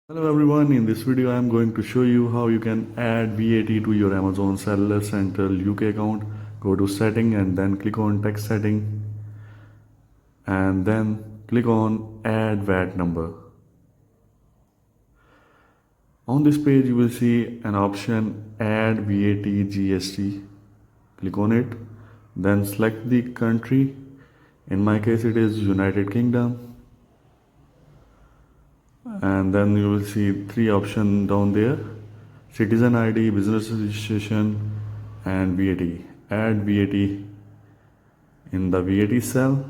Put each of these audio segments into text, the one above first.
Hello everyone, in this video I am going to show you how you can add VAT to your Amazon Seller Central UK account. Go to setting and then click on text setting and then click on add VAT number. On this page you will see an option add VAT GST. Click on it, then select the country. In my case it is United Kingdom. And then you will see three options down there: citizen ID, business registration and VAT. Add VAT in the VAT cell.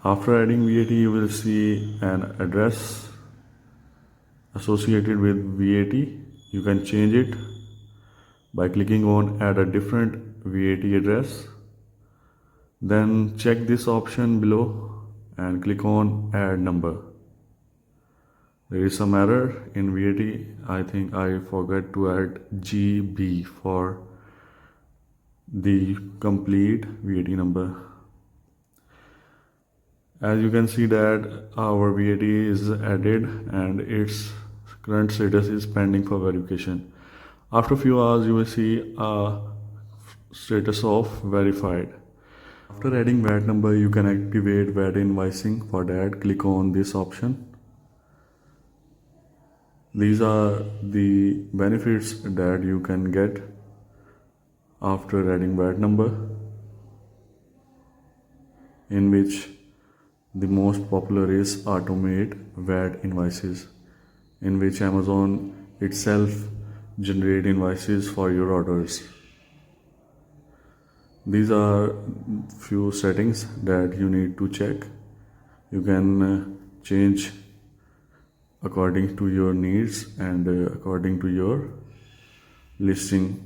After adding VAT you will see an address associated with VAT. You can change it by clicking on add a different VAT address. Then check this option below and click on add number. There is some error in VAT. I think I forgot to add GB for the complete VAT number. As you can see that our VAT is added and its current status is pending for verification. After a few hours you will see a status of verified. After adding VAT number you can activate VAT invoicing. For that click on this option. These are the benefits that you can get after adding VAT number, in which the most popular is automate VAT invoices, in which Amazon itself generate invoices for your orders. These are few settings that you need to check. You can change according to your needs and according to your listing.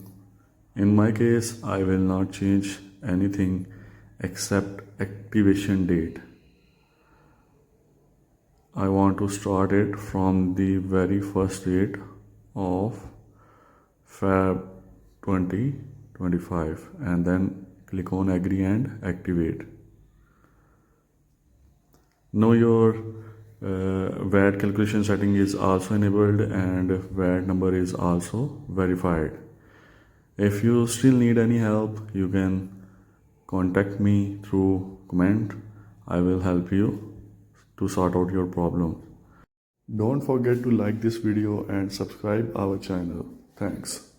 In my case, I will not change anything except activation date. I want to start it from the very first date of Feb 2025 and then click on agree and activate. Know your VAT calculation setting is also enabled and VAT number is also verified. If you still need any help, you can contact me through comment. I will help you to sort out your problem. Don't forget to like this video and subscribe our channel. Thanks.